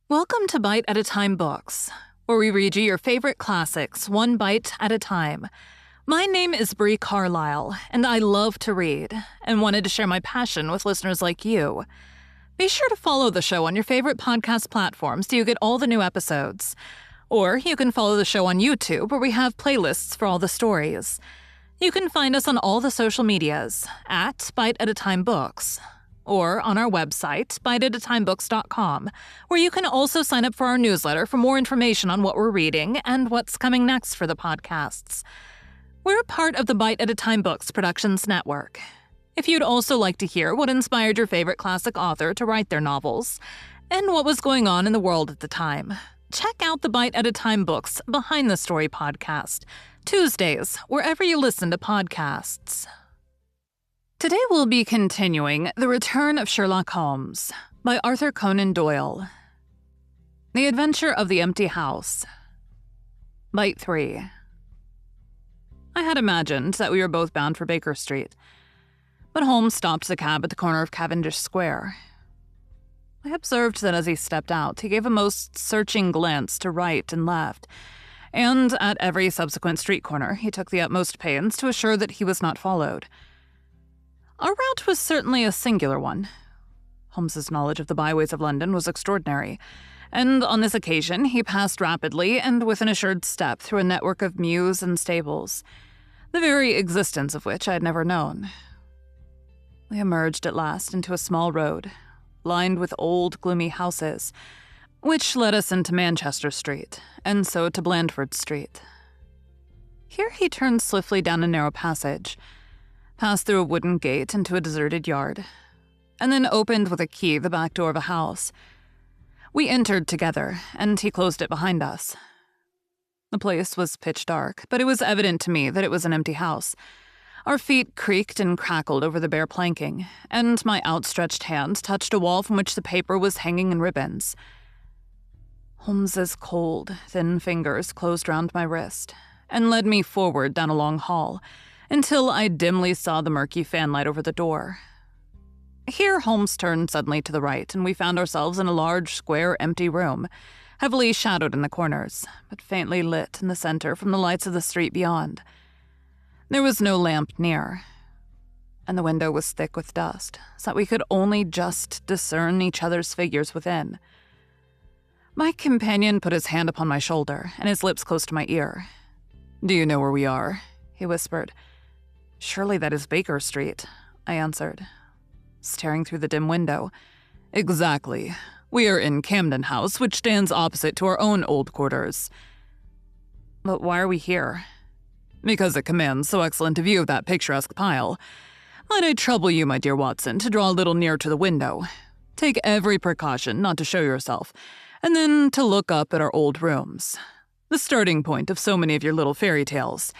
Welcome to Bite at a Time Books, where we read you your favorite classics one bite at a time. My name is Bree Carlile, and I love to read, and wanted to share my passion with listeners like you. Be sure to follow the show on your favorite podcast platforms so you get all the new episodes. Or you can follow the show on YouTube, where we have playlists for all the stories. You can find us on all the social medias at Bite at a Time Books, or on our website, biteatatimebooks.com, where you can also sign up for our newsletter for more information on what we're reading and what's coming next for the podcasts. We're part of the Bite at a Time Books Productions Network. If you'd also like to hear what inspired your favorite classic author to write their novels, and what was going on in the world at the time, check out the Bite at a Time Books Behind the Story podcast, Tuesdays, wherever you listen to podcasts. Today we'll be continuing The Return of Sherlock Holmes by Arthur Conan Doyle. The Adventure of the Empty House. Bite 3. I had imagined that we were both bound for Baker Street, but Holmes stopped the cab at the corner of Cavendish Square. I observed that as he stepped out, he gave a most searching glance to right and left, and at every subsequent street corner he took the utmost pains to assure that he was not followed. Our route was certainly a singular one. Holmes's knowledge of the byways of London was extraordinary, and on this occasion he passed rapidly and with an assured step through a network of mews and stables, the very existence of which I had never known. We emerged at last into a small road, lined with old, gloomy houses, which led us into Manchester Street, and so to Blandford Street. Here he turned swiftly down a narrow passage, passed through a wooden gate into a deserted yard, and then opened with a key the back door of a house. We entered together, and he closed it behind us. The place was pitch dark, but it was evident to me that it was an empty house. Our feet creaked and crackled over the bare planking, and my outstretched hand touched a wall from which the paper was hanging in ribbons. Holmes's cold, thin fingers closed round my wrist, and led me forward down a long hall, until I dimly saw the murky fanlight over the door. Here Holmes turned suddenly to the right, and we found ourselves in a large, square, empty room, heavily shadowed in the corners, but faintly lit in the center from the lights of the street beyond. There was no lamp near, and the window was thick with dust, so that we could only just discern each other's figures within. My companion put his hand upon my shoulder, and his lips close to my ear. "Do you know where we are?" he whispered. "Surely that is Baker Street," I answered, staring through the dim window. "Exactly. We are in Camden House, which stands opposite to our own old quarters." "But why are we here?" "Because it commands so excellent a view of that picturesque pile. Might I trouble you, my dear Watson, to draw a little nearer to the window? Take every precaution not to show yourself, and then to look up at our old rooms, the starting point of so many of your little fairy tales.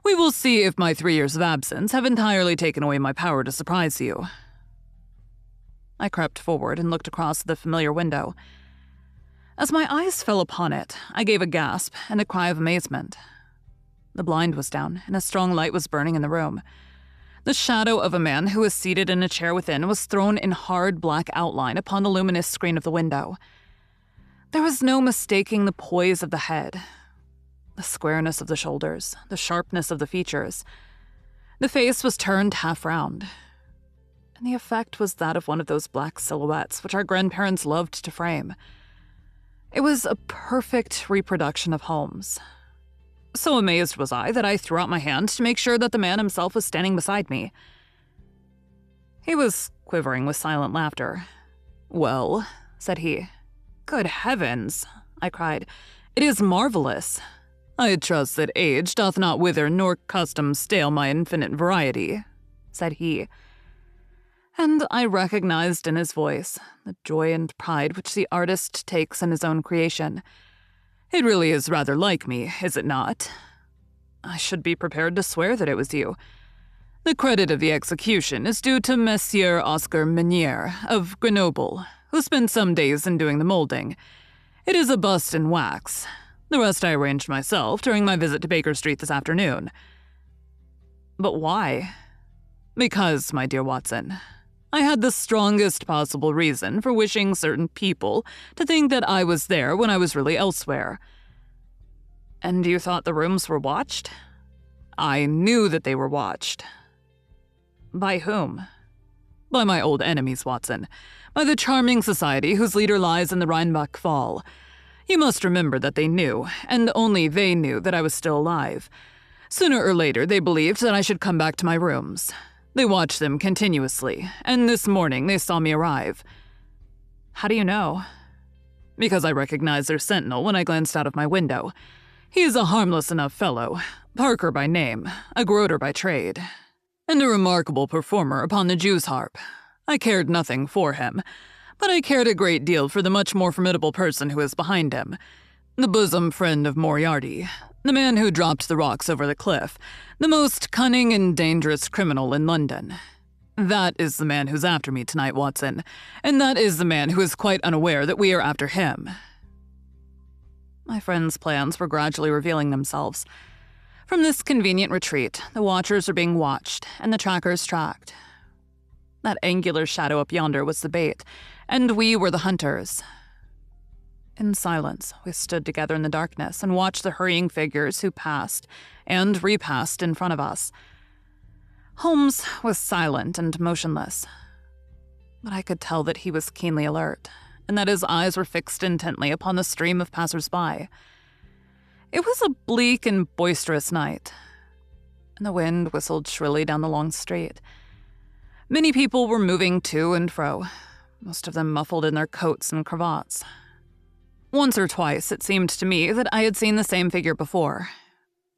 We will see if my 3 years of absence have entirely taken away my power to surprise you." I crept forward and looked across the familiar window. As my eyes fell upon it, I gave a gasp and a cry of amazement. The blind was down, and a strong light was burning in the room. The shadow of a man who was seated in a chair within was thrown in hard black outline upon the luminous screen of the window. There was no mistaking the poise of the head, the squareness of the shoulders, the sharpness of the features. The face was turned half round, and the effect was that of one of those black silhouettes which our grandparents loved to frame. It was a perfect reproduction of Holmes. So amazed was I that I threw out my hand to make sure that the man himself was standing beside me. He was quivering with silent laughter. "Well," said he. "Good heavens," I cried. "It is marvelous. I trust that age doth not wither nor custom stale my infinite variety," said he. And I recognized in his voice the joy and pride which the artist takes in his own creation. "It really is rather like me, is it not? I should be prepared to swear that it was you. The credit of the execution is due to Monsieur Oscar Menier of Grenoble, who spent some days in doing the molding. It is a bust in wax. The rest I arranged myself during my visit to Baker Street this afternoon." "But why?" "Because, my dear Watson, I had the strongest possible reason for wishing certain people to think that I was there when I was really elsewhere. And you thought the rooms were watched? I knew that they were watched. By whom? By my old enemies, Watson. By the charming society whose leader lies in the Rheinbach Fall. You must remember that they knew, and only they knew, that I was still alive. Sooner or later, they believed that I should come back to my rooms. They watched them continuously, and this morning they saw me arrive. How do you know? Because I recognized their sentinel when I glanced out of my window. He is a harmless enough fellow, Parker by name, a groter by trade, and a remarkable performer upon the Jew's harp. I cared nothing for him, but I cared a great deal for the much more formidable person who is behind him, the bosom friend of Moriarty, the man who dropped the rocks over the cliff, the most cunning and dangerous criminal in London. That is the man who's after me tonight, Watson, and that is the man who is quite unaware that we are after him. My friend's plans were gradually revealing themselves. From this convenient retreat, the watchers are being watched, and the trackers tracked. That angular shadow up yonder was the bait, and we were the hunters. In silence, we stood together in the darkness and watched the hurrying figures who passed and repassed in front of us. Holmes was silent and motionless, but I could tell that he was keenly alert, and that his eyes were fixed intently upon the stream of passers-by. It was a bleak and boisterous night, and the wind whistled shrilly down the long street. Many people were moving to and fro, most of them muffled in their coats and cravats. Once or twice it seemed to me that I had seen the same figure before,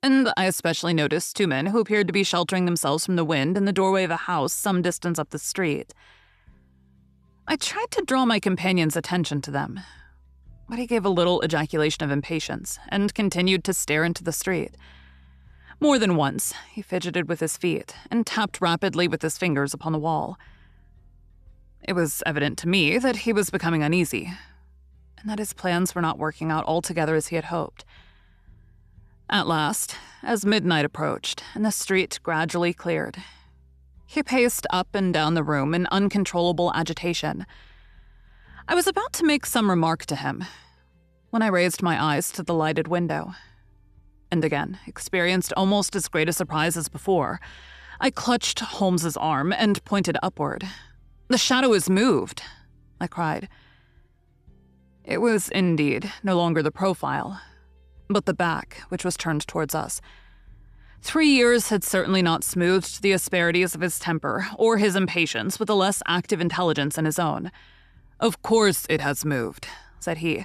and I especially noticed two men who appeared to be sheltering themselves from the wind in the doorway of a house some distance up the street. I tried to draw my companion's attention to them, but he gave a little ejaculation of impatience and continued to stare into the street. More than once, he fidgeted with his feet and tapped rapidly with his fingers upon the wall. It was evident to me that he was becoming uneasy, and that his plans were not working out altogether as he had hoped. At last, as midnight approached and the street gradually cleared, he paced up and down the room in uncontrollable agitation. I was about to make some remark to him when I raised my eyes to the lighted window, and again experienced almost as great a surprise as before. I clutched Holmes's arm and pointed upward. "The shadow is moved," I cried. It was indeed no longer the profile, but the back, which was turned towards us. 3 years had certainly not smoothed the asperities of his temper or his impatience with a less active intelligence than his own. "Of course it has moved," said he.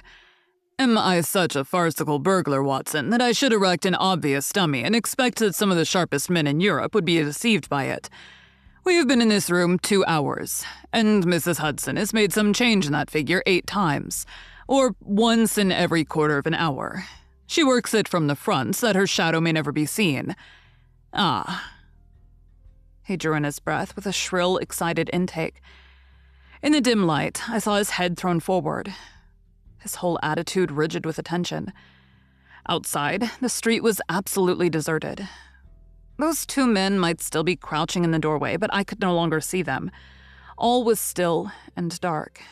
"Am I such a farcical burglar, Watson, that I should erect an obvious dummy and expect that some of the sharpest men in Europe would be deceived by it? We have been in this room 2 hours, and Mrs. Hudson has made some change in that figure 8 times, or once in every quarter of an hour. She works it from the front so that her shadow may never be seen. Ah." He drew in his breath with a shrill, excited intake. In the dim light, I saw his head thrown forward, his whole attitude rigid with attention. Outside, the street was absolutely deserted. Those 2 men might still be crouching in the doorway, but I could no longer see them. All was still and dark,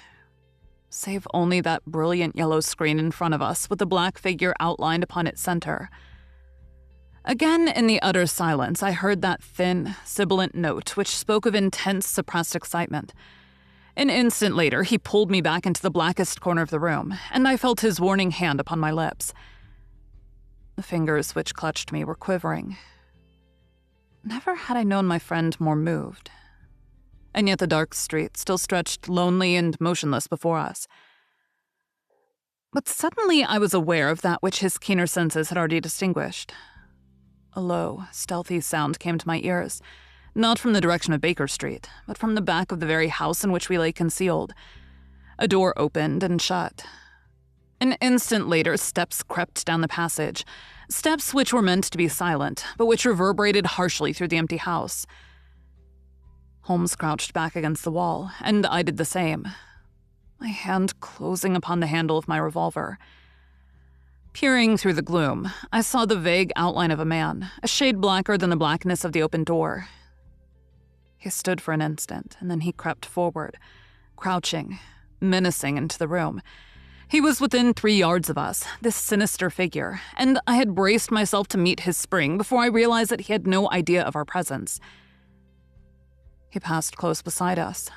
save only that brilliant yellow screen in front of us with the black figure outlined upon its center. Again, in the utter silence, I heard that thin, sibilant note which spoke of intense, suppressed excitement. An instant later, he pulled me back into the blackest corner of the room, and I felt his warning hand upon my lips. The fingers which clutched me were quivering. Never had I known my friend more moved, and yet the dark street still stretched lonely and motionless before us. But suddenly I was aware of that which his keener senses had already distinguished. A low, stealthy sound came to my ears, not from the direction of Baker Street, but from the back of the very house in which we lay concealed. A door opened and shut. An instant later, steps crept down the passage, steps which were meant to be silent, but which reverberated harshly through the empty house. Holmes crouched back against the wall, and I did the same, my hand closing upon the handle of my revolver. Peering through the gloom, I saw the vague outline of a man, a shade blacker than the blackness of the open door. He stood for an instant, and then he crept forward, crouching, menacing into the room. He was within 3 yards of us, this sinister figure, and I had braced myself to meet his spring before I realized that he had no idea of our presence. He passed close beside us,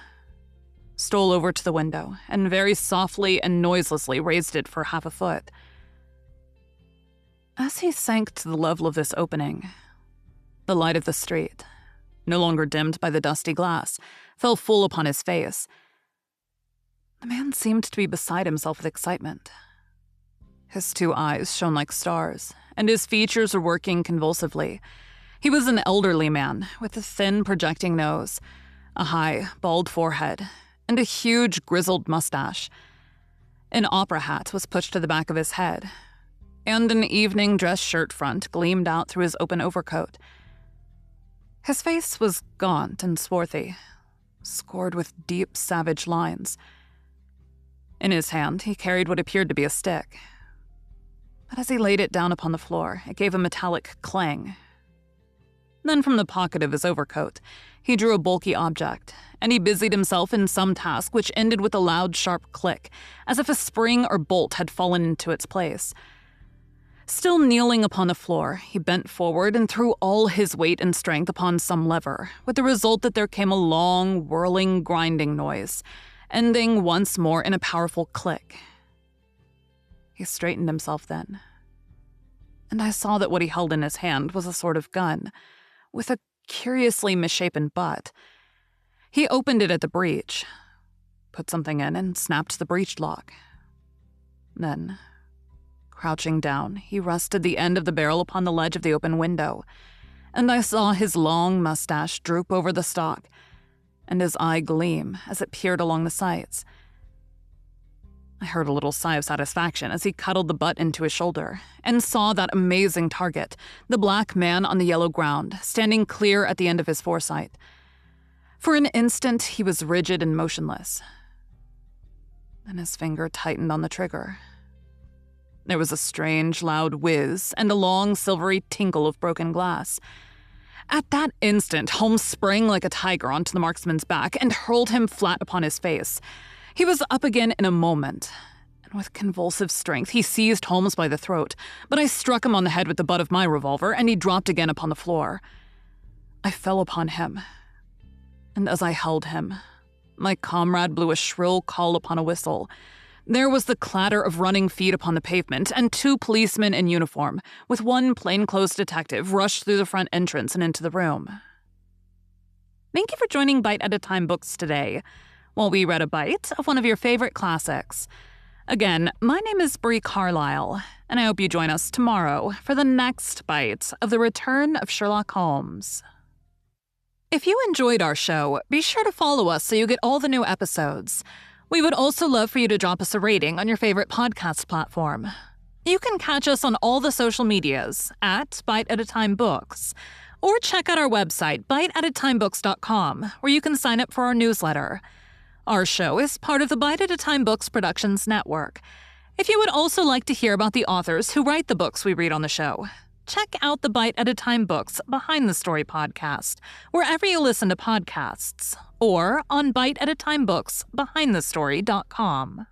stole over to the window, and very softly and noiselessly raised it for half a foot. As he sank to the level of this opening, the light of the street, no longer dimmed by the dusty glass, fell full upon his face. The man seemed to be beside himself with excitement. His 2 eyes shone like stars, and his features were working convulsively. He was an elderly man with a thin, projecting nose, a high, bald forehead, and a huge, grizzled mustache. An opera hat was pushed to the back of his head, and an evening dress shirt front gleamed out through his open overcoat. His face was gaunt and swarthy, scored with deep, savage lines. In his hand, he carried what appeared to be a stick. But as he laid it down upon the floor, it gave a metallic clang. Then from the pocket of his overcoat, he drew a bulky object, and he busied himself in some task which ended with a loud, sharp click, as if a spring or bolt had fallen into its place. Still kneeling upon the floor, he bent forward and threw all his weight and strength upon some lever, with the result that there came a long, whirling, grinding noise, ending once more in a powerful click. He straightened himself then, and I saw that what he held in his hand was a sort of gun, with a curiously misshapen butt. He opened it at the breech, put something in, and snapped the breech lock. Then, crouching down, he rested the end of the barrel upon the ledge of the open window, and I saw his long mustache droop over the stock, and his eye gleam as it peered along the sights. I heard a little sigh of satisfaction as he cuddled the butt into his shoulder and saw that amazing target, the black man on the yellow ground, standing clear at the end of his foresight. For an instant, he was rigid and motionless. Then his finger tightened on the trigger. There was a strange, loud whiz and a long, silvery tinkle of broken glass. At that instant, Holmes sprang like a tiger onto the marksman's back and hurled him flat upon his face. He was up again in a moment, and with convulsive strength, he seized Holmes by the throat, but I struck him on the head with the butt of my revolver, and he dropped again upon the floor. I fell upon him, and as I held him, my comrade blew a shrill call upon a whistle. There was the clatter of running feet upon the pavement, and 2 policemen in uniform, with 1 plainclothes detective, rushed through the front entrance and into the room. Thank you for joining Bite at a Time Books today, while we read a bite of one of your favorite classics. Again, my name is Bree Carlile, and I hope you join us tomorrow for the next bite of The Return of Sherlock Holmes. If you enjoyed our show, be sure to follow us so you get all the new episodes. We would also love for you to drop us a rating on your favorite podcast platform. You can catch us on all the social medias at Bite at a Time Books, or check out our website, biteatatimebooks.com, where you can sign up for our newsletter. Our show is part of the Bite at a Time Books Productions Network. If you would also like to hear about the authors who write the books we read on the show, check out the Bite at a Time Books Behind the Story podcast, wherever you listen to podcasts, or on biteatatimebooksbehindthestory.com.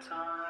time.